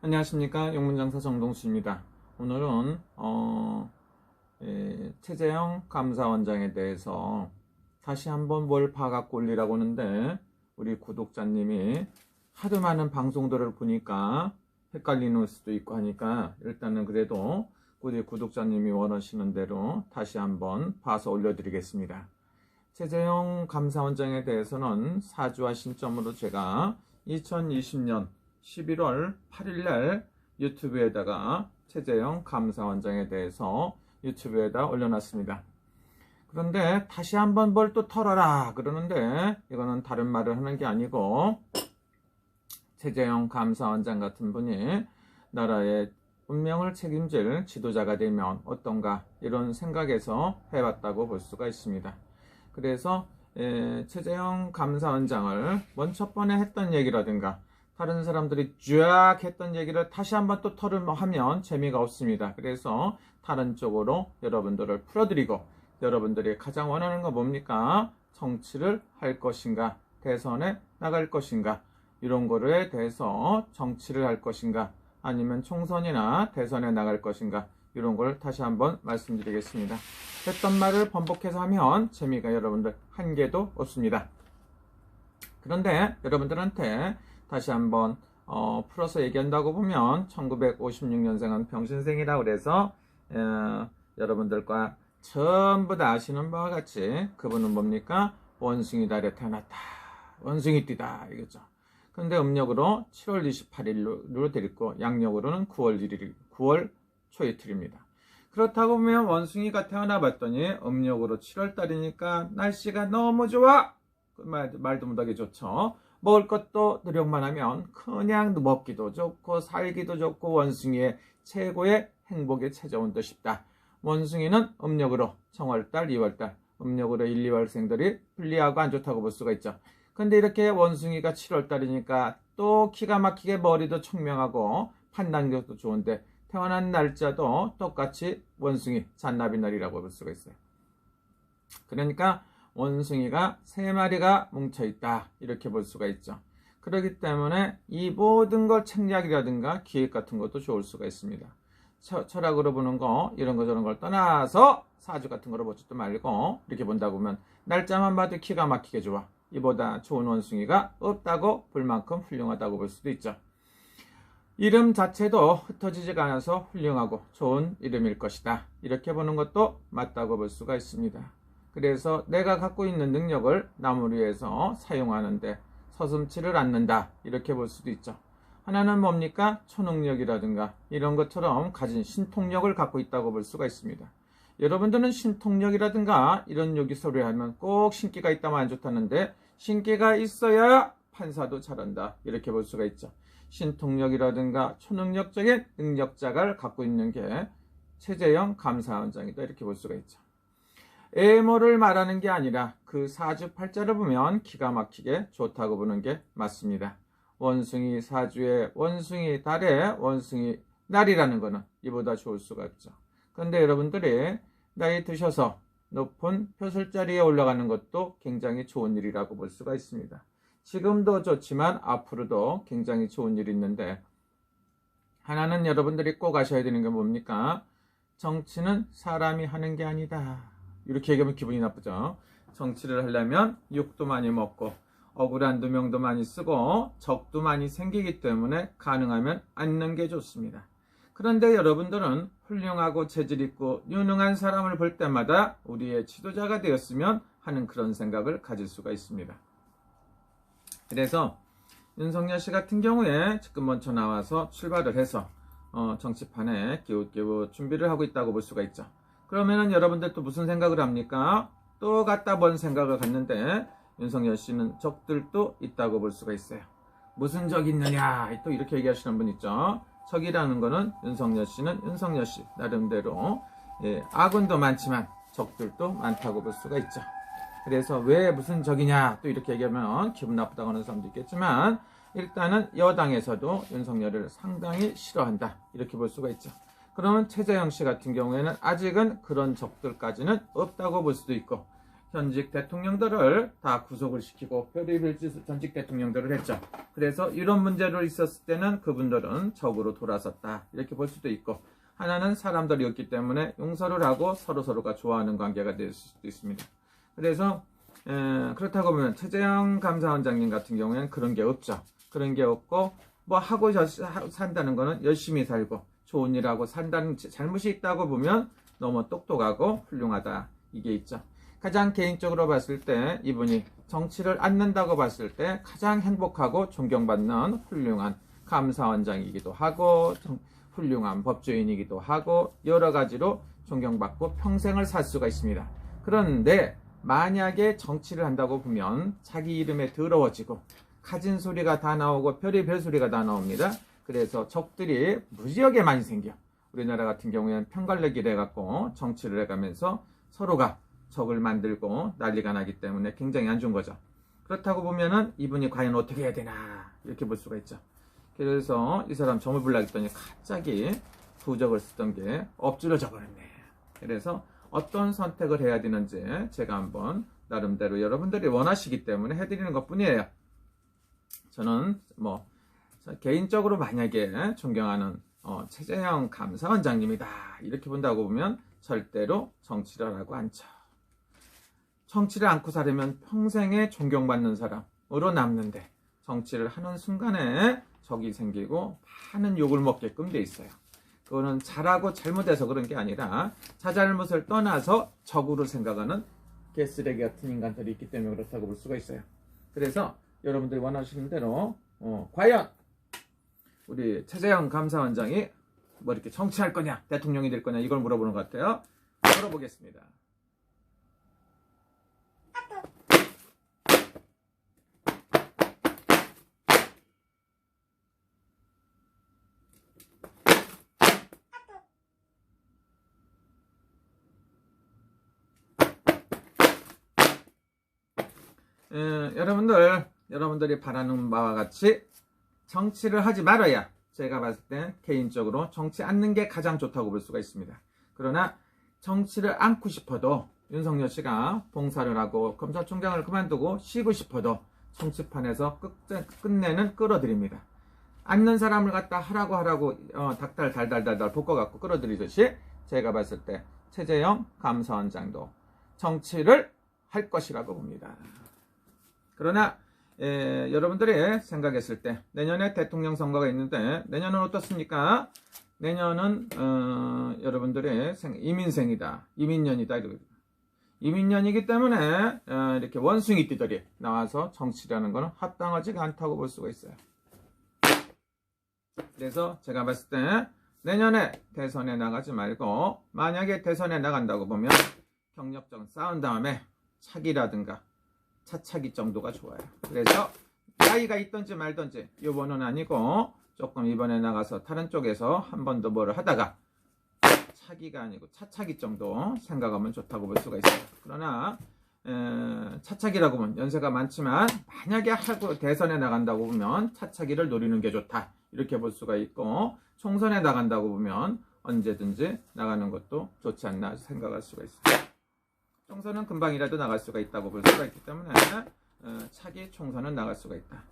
안녕하십니까, 용문장사 정동수입니다. 오늘은 최재형 감사원장에 대해서 다시 한번 뭘 파갖고 올리라고 하는데, 우리 구독자님이 하도 많은 방송들을 보니까 헷갈리는 수도 있고 하니까 일단은 그래도 우리 구독자님이 원하시는 대로 다시 한번 봐서 올려드리겠습니다. 최재형 감사원장에 대해서는 사주와 신점으로 제가 2020년 11월 8일날 유튜브에다가 최재형 감사원장에 대해서 유튜브에다 올려놨습니다. 그런데 다시 한번 뭘 또 털어라 그러는데, 이거는 다른 말을 하는 게 아니고 최재형 감사원장 같은 분이 나라의 운명을 책임질 지도자가 되면 어떤가, 이런 생각에서 해봤다고 볼 수가 있습니다. 그래서 최재형 감사원장을 먼 첫 번에 했던 얘기라든가 다른 사람들이 쫙 했던 얘기를 다시 한번 또 털으면 재미가 없습니다. 그래서 다른 쪽으로 여러분들을 풀어드리고, 여러분들이 가장 원하는 거 뭡니까? 정치를 할 것인가, 대선에 나갈 것인가, 이런 거에 대해서 정치를 할 것인가, 아니면 총선이나 대선에 나갈 것인가, 이런 걸 다시 한번 말씀드리겠습니다. 했던 말을 번복해서 하면 재미가 여러분들 한 개도 없습니다. 그런데 여러분들한테 다시 한번 풀어서 얘기한다고 보면, 1956년생은 병신생이라고 그래서 여러분들과 전부 다 아시는 바와 같이 그분은 뭡니까? 원숭이 달에 태어났다, 원숭이띠다, 이거죠. 근데 음력으로 7월 28일로 되있고 양력으로는 9월 초이틀입니다. 그렇다고 보면 원숭이가 태어나 봤더니 음력으로 7월 달이니까 날씨가 너무 좋아, 말도 못하게 좋죠. 먹을 것도 노력만 하면 그냥 먹기도 좋고 살기도 좋고 원숭이의 최고의 행복에 찾아온다 싶다. 원숭이는 음력으로 청월달, 2월달, 음력으로 1, 2월생들이 불리하고 안 좋다고 볼 수가 있죠. 근데 이렇게 원숭이가 7월달이니까 또 기가 막히게 머리도 청명하고 판단력도 좋은데, 태어난 날짜도 똑같이 원숭이 잔나비날이라고 볼 수가 있어요. 그러니까 원숭이가 3마리가 뭉쳐있다, 이렇게 볼 수가 있죠. 그렇기 때문에 이 모든 걸 책략이라든가 기획 같은 것도 좋을 수가 있습니다. 철학으로 보는 거, 이런 거 저런 걸 떠나서 사주 같은 거로 보지도 말고 이렇게 본다고 보면 날짜만 봐도 기가 막히게 좋아, 이보다 좋은 원숭이가 없다고 볼 만큼 훌륭하다고 볼 수도 있죠. 이름 자체도 흩어지지가 않아서 훌륭하고 좋은 이름일 것이다, 이렇게 보는 것도 맞다고 볼 수가 있습니다. 그래서 내가 갖고 있는 능력을 남을 위해서 사용하는데 서슴지를 않는다, 이렇게 볼 수도 있죠. 하나는 뭡니까? 초능력이라든가 이런 것처럼 가진 신통력을 갖고 있다고 볼 수가 있습니다. 여러분들은 신통력이라든가 이런 소리 하면 꼭 신기가 있다면 안 좋다는데, 신기가 있어야 판사도 잘한다, 이렇게 볼 수가 있죠. 신통력이라든가 초능력적인 능력자를 갖고 있는 게 최재형 감사원장이다, 이렇게 볼 수가 있죠. 애모를 말하는 게 아니라 그 사주팔자를 보면 기가 막히게 좋다고 보는 게 맞습니다. 원숭이 사주에 원숭이 달에 원숭이 날이라는 거는 이보다 좋을 수가 없죠. 그런데 여러분들이 나이 드셔서 높은 벼슬자리에 올라가는 것도 굉장히 좋은 일이라고 볼 수가 있습니다. 지금도 좋지만 앞으로도 굉장히 좋은 일이 있는데, 하나는 여러분들이 꼭 아셔야 되는 게 뭡니까? 정치는 사람이 하는 게 아니다, 이렇게 얘기하면 기분이 나쁘죠. 정치를 하려면 욕도 많이 먹고 억울한 누명도 많이 쓰고 적도 많이 생기기 때문에 가능하면 않는 게 좋습니다. 그런데 여러분들은 훌륭하고 재질있고 유능한 사람을 볼 때마다 우리의 지도자가 되었으면 하는 그런 생각을 가질 수가 있습니다. 그래서 윤석열 씨 같은 경우에 지금 먼저 나와서 출발을 해서 정치판에 기웃기웃 준비를 하고 있다고 볼 수가 있죠. 그러면은 여러분들 또 무슨 생각을 합니까? 또 갖다 본 생각을 갖는데, 윤석열 씨는 적들도 있다고 볼 수가 있어요. 무슨 적이 있느냐, 또 이렇게 얘기하시는 분 있죠. 적이라는 거는 윤석열 씨는 윤석열 씨 나름대로 악운도 많지만 적들도 많다고 볼 수가 있죠. 그래서 왜 무슨 적이냐, 또 이렇게 얘기하면 기분 나쁘다고 하는 사람도 있겠지만, 일단은 여당에서도 윤석열을 상당히 싫어한다, 이렇게 볼 수가 있죠. 그러면 최재형 씨 같은 경우에는 아직은 그런 적들까지는 없다고 볼 수도 있고, 현직 대통령들을 다 구속을 시키고 별의별 짓을 전직 대통령들을 했죠. 그래서 이런 문제로 있었을 때는 그분들은 적으로 돌아섰다 이렇게 볼 수도 있고, 하나는 사람들이었기 때문에 용서를 하고 서로가 좋아하는 관계가 될 수도 있습니다. 그래서 그렇다고 보면 최재형 감사원장님 같은 경우에는 그런 게 없죠. 그런 게 없고, 뭐 하고 산다는 거는 열심히 살고 좋은 일하고 산다는 잘못이 있다고 보면 너무 똑똑하고 훌륭하다 이게 있죠. 가장 개인적으로 봤을 때 이분이 정치를 않는다고 봤을 때 가장 행복하고 존경받는 훌륭한 감사원장이기도 하고 훌륭한 법조인이기도 하고 여러 가지로 존경받고 평생을 살 수가 있습니다. 그런데 만약에 정치를 한다고 보면 자기 이름에 더러워지고 가진 소리가 다 나오고 별의별 소리가 다 나옵니다. 그래서 적들이 무지하게 많이 생겨. 우리나라 같은 경우에는 편갈래기를 해갖고 정치를 해가면서 서로가 적을 만들고 난리가 나기 때문에 굉장히 안 좋은 거죠. 그렇다고 보면은 이분이 과연 어떻게 해야 되나 이렇게 볼 수가 있죠. 그래서 이 사람 점을 불라 했더니 갑자기 부적을 쓰던 게 엎질러져 버렸네. 그래서 어떤 선택을 해야 되는지 제가 한번 나름대로 여러분들이 원하시기 때문에 해드리는 것 뿐이에요. 저는 뭐 개인적으로 만약에 존경하는 최재형 감사원장님이다 이렇게 본다고 보면 절대로 정치를 하고 않죠. 정치를 않고 살으면 평생에 존경받는 사람으로 남는데 정치를 하는 순간에 적이 생기고 많은 욕을 먹게끔 돼 있어요. 그거는 잘하고 잘못해서 그런 게 아니라 자잘못을 떠나서 적으로 생각하는 개쓰레기 같은 인간들이 있기 때문에 그렇다고 볼 수가 있어요. 그래서 여러분들이 원하시는 대로 과연 우리 최재형 감사원장이 뭐 이렇게 정치할 거냐 대통령이 될 거냐 이걸 물어보는 것 같아요. 물어보겠습니다. 여러분들이 바라는 바와 같이 정치를 하지 말아야 제가 봤을 때 개인적으로 정치 않는 게 가장 좋다고 볼 수가 있습니다. 그러나 정치를 않고 싶어도 윤석열 씨가 봉사를 하고 검찰총장을 그만두고 쉬고 싶어도 정치판에서 끝내는 끌어들입니다. 않는 사람을 갖다 하라고 닭달 달달달달 볶아갖고 끌어들이듯이 제가 봤을 때 최재형 감사원장도 정치를 할 것이라고 봅니다. 그러나 여러분들이 생각했을 때 내년에 대통령 선거가 있는데 내년은 어떻습니까? 내년은 여러분들의 이민생이다, 이민년이다 이러거든요. 이민년이기 때문에 이렇게 원숭이띠들이 나와서 정치라는 것은 합당하지가 않다고 볼 수가 있어요. 그래서 제가 봤을 때 내년에 대선에 나가지 말고 만약에 대선에 나간다고 보면 경력적 싸운 다음에 차기라든가 차차기 정도가 좋아요. 그래서 나이가 있든지 말든지 요번은 아니고 조금 이번에 나가서 다른 쪽에서 한 번 더 뭐를 하다가 차기가 아니고 차차기 정도 생각하면 좋다고 볼 수가 있어요. 그러나 차차기라고 보면 연세가 많지만 만약에 하고 대선에 나간다고 보면 차차기를 노리는 게 좋다 이렇게 볼 수가 있고, 총선에 나간다고 보면 언제든지 나가는 것도 좋지 않나 생각할 수가 있어요. 총선은 금방이라도 나갈 수가 있다고 볼 수가 있기 때문에 차기 총선은 나갈 수가 있다.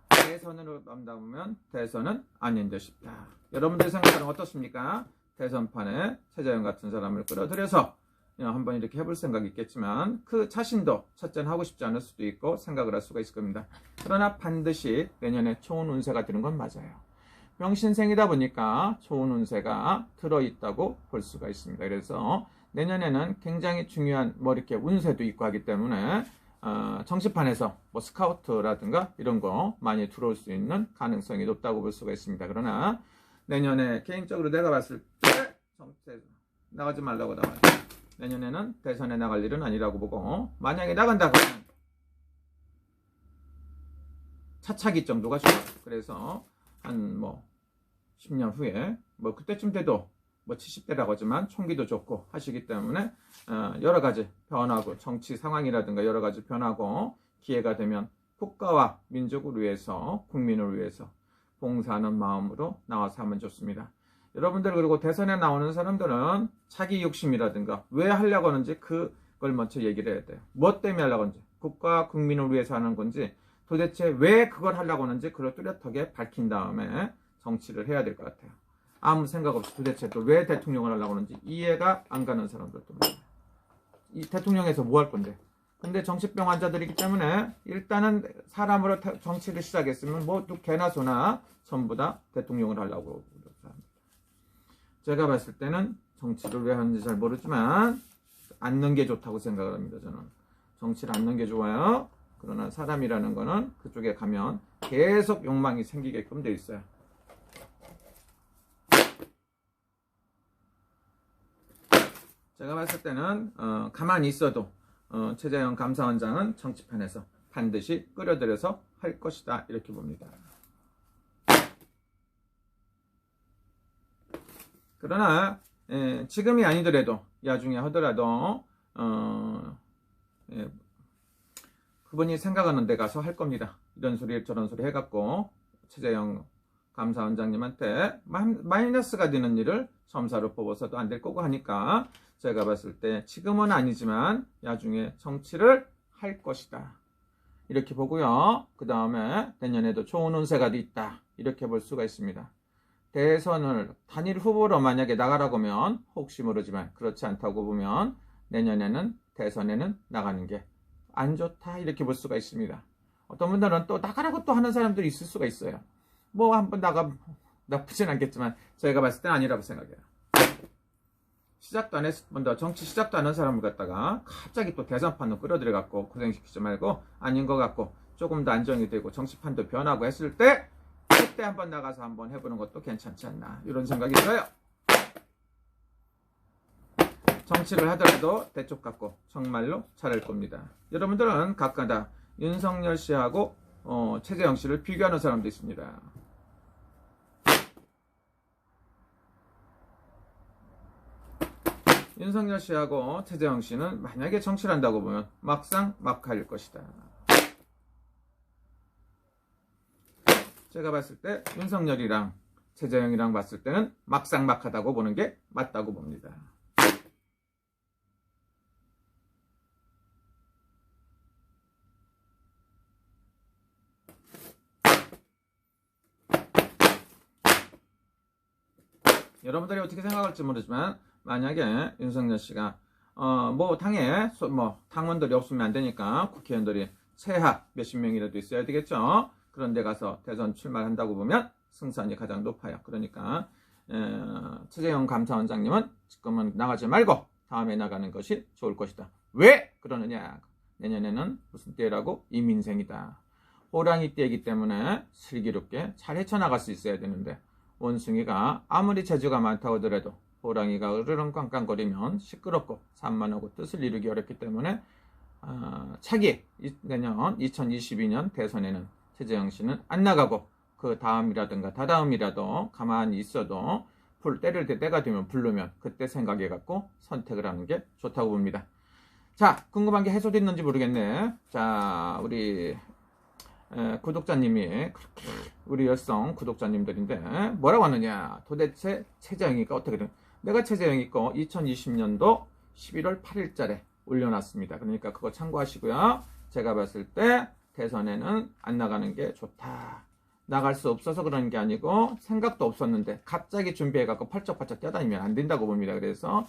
대선으로 간다 보면 대선은 아닌 듯 싶다. 여러분들 생각은 어떻습니까? 대선판에 최재형 같은 사람을 끌어들여서 한번 이렇게 해볼 생각이 있겠지만 그 자신도 첫째는 하고 싶지 않을 수도 있고 생각을 할 수가 있을 겁니다. 그러나 반드시 내년에 좋은 운세가 드는 건 맞아요. 병신생이다 보니까 좋은 운세가 들어있다고 볼 수가 있습니다. 그래서 내년에는 굉장히 중요한 뭐 이렇게 운세도 있고 하기 때문에 정치판에서 뭐 스카우트라든가 이런 거 많이 들어올 수 있는 가능성이 높다고 볼 수가 있습니다. 그러나 내년에 개인적으로 내가 봤을 때 정치에 나가지 말라고 나와요. 내년에는 대선에 나갈 일은 아니라고 보고 만약에 나간다고 하면 차차기 정도가 좋아요. 그래서 한 뭐 10년 후에 뭐 그때쯤 돼도 뭐 70대라고 하지만 총기도 좋고 하시기 때문에 여러 가지 변하고 정치 상황이라든가 여러 가지 변하고 기회가 되면 국가와 민족을 위해서 국민을 위해서 봉사하는 마음으로 나와서 하면 좋습니다. 여러분들 그리고 대선에 나오는 사람들은 자기 욕심이라든가 왜 하려고 하는지 그 그걸 먼저 얘기를 해야 돼요. 무엇 때문에 하려고 하는지, 국가 국민을 위해서 하는 건지, 도대체 왜 그걸 하려고 하는지 그걸 뚜렷하게 밝힌 다음에 정치를 해야 될 것 같아요. 아무 생각 없이 도대체 또 왜 대통령을 하려고 하는지 이해가 안 가는 사람들도 많아요. 이 대통령에서 뭐 할 건데? 근데 정치병 환자들이기 때문에 일단은 사람으로 정치를 시작했으면 뭐 개나 소나 전부 다 대통령을 하려고 합니다. 제가 봤을 때는 정치를 왜 하는지 잘 모르지만 앉는 게 좋다고 생각을 합니다. 저는 정치를 앉는 게 좋아요. 그러나 사람이라는 거는 그쪽에 가면 계속 욕망이 생기게끔 돼 있어요. 제가 봤을 때는 가만히 있어도 최재형 감사원장은 정치판에서 반드시 끌어들여서 할 것이다 이렇게 봅니다. 그러나 지금이 아니더라도 야중에 하더라도 그분이 생각하는 데 가서 할 겁니다. 이런 소리 저런 소리 해갖고 최재형 감사원장님한테 마이너스가 되는 일을 점사로 뽑아서도 안 될 거고 하니까 제가 봤을 때 지금은 아니지만 야중에 정치를 할 것이다 이렇게 보고요. 그 다음에 내년에도 좋은 운세가 있다 이렇게 볼 수가 있습니다. 대선을 단일 후보로 만약에 나가라고 하면 혹시 모르지만 그렇지 않다고 보면 내년에는 대선에는 나가는 게 안 좋다 이렇게 볼 수가 있습니다. 어떤 분들은 또 나가라고 또 하는 사람들이 있을 수가 있어요. 뭐 한번 나쁘진 않겠지만 제가 봤을 땐 아니라고 생각해요. 시작도 안 했을 뿐더 정치 시작도 안 한 사람을 갖다가 갑자기 또 대선판으로 끌어들여 갖고 고생시키지 말고 아닌 것 같고 조금 더 안정이 되고 정치판도 변하고 했을 때 그때 한번 나가서 한번 해보는 것도 괜찮지 않나 이런 생각이 들어요. 정치를 하더라도 대쪽 갖고 정말로 잘할 겁니다. 여러분들은 가끔다 윤석열 씨하고 최재형 씨를 비교하는 사람도 있습니다. 윤석열 씨하고 최재형 씨는 만약에 정치를 한다고 보면 막상 막하일 것이다. 제가 봤을 때 윤석열이랑 최재형이랑 봤을 때는 막상 막하다고 보는 게 맞다고 봅니다. 여러분들이 어떻게 생각할지 모르지만 만약에 윤석열 씨가 뭐 당에 당원들이 없으면 안 되니까 국회의원들이 최하 몇십 명이라도 있어야 되겠죠. 그런 데 가서 대선 출마한다고 보면 승산이 가장 높아요. 그러니까 최재형 감사원장님은 지금은 나가지 말고 다음에 나가는 것이 좋을 것이다. 왜 그러느냐? 내년에는 무슨 때라고? 이민생이다. 호랑이 때이기 때문에 슬기롭게 잘 헤쳐나갈 수 있어야 되는데 원숭이가 아무리 재주가 많다고 하더라도 호랑이가 으르렁 깡깡거리면 시끄럽고 산만하고 뜻을 이루기 어렵기 때문에 차기 내년 2022년 대선에는 최재형 씨는 안 나가고 그 다음이라든가 다다음이라도 가만히 있어도 때릴 때 때가 되면 부르면 그때 생각해갖고 선택을 하는 게 좋다고 봅니다. 자, 궁금한 게 해소됐는지 모르겠네. 자, 우리 구독자님이 그렇게 우리 열성 구독자님들인데 뭐라고 하느냐, 도대체 최재형이가 어떻게 된, 내가 최재형이 거 2020년도 11월 8일자래 올려놨습니다. 그러니까 그거 참고하시고요. 제가 봤을 때 대선에는 안 나가는 게 좋다. 나갈 수 없어서 그런 게 아니고 생각도 없었는데 갑자기 준비해갖고 펄쩍펄쩍 뛰어다니면 안 된다고 봅니다. 그래서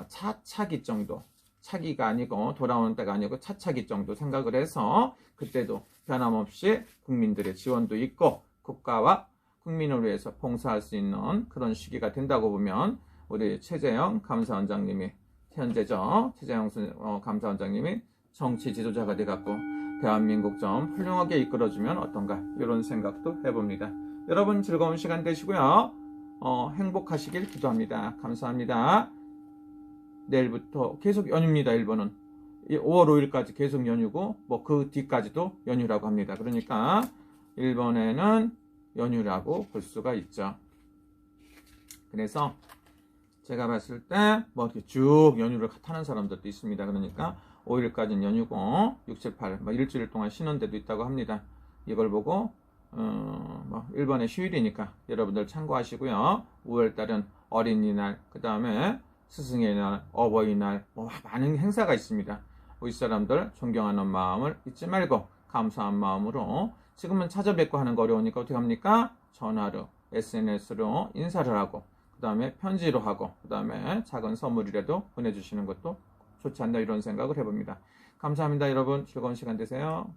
차차기 정도, 차기가 아니고 돌아오는 때가 아니고 차차기 정도 생각을 해서 그때도 변함없이 국민들의 지원도 있고 국가와 국민을 위해서 봉사할 수 있는 그런 시기가 된다고 보면 우리 최재형 감사원장님이 현재죠. 최재형 감사원장님이 정치 지도자가 돼갖고 대한민국 좀 훌륭하게 이끌어주면 어떤가 이런 생각도 해봅니다. 여러분 즐거운 시간 되시고요. 행복하시길 기도합니다. 감사합니다. 내일부터 계속 연휴입니다. 일본은 5월 5일까지 계속 연휴고 뭐 그 뒤까지도 연휴라고 합니다. 그러니까 일본에는 연휴라고 볼 수가 있죠. 그래서 제가 봤을 때 뭐 이렇게 쭉 연휴를 타는 사람들도 있습니다. 그러니까 5일까지는 연휴고 6, 7, 8 뭐 일주일 동안 쉬는 데도 있다고 합니다. 이걸 보고 뭐 일본의 휴일이니까 여러분들 참고하시고요. 5월달은 어린이날, 그 다음에 스승의 날, 어버이날, 뭐 많은 행사가 있습니다. 윗사람들 존경하는 마음을 잊지 말고 감사한 마음으로 지금은 찾아뵙고 하는 거 어려우니까 어떻게 합니까? 전화로, SNS로 인사를 하고 그 다음에 편지로 하고 그 다음에 작은 선물이라도 보내주시는 것도 좋지 않나 이런 생각을 해봅니다. 감사합니다. 여러분 즐거운 시간 되세요.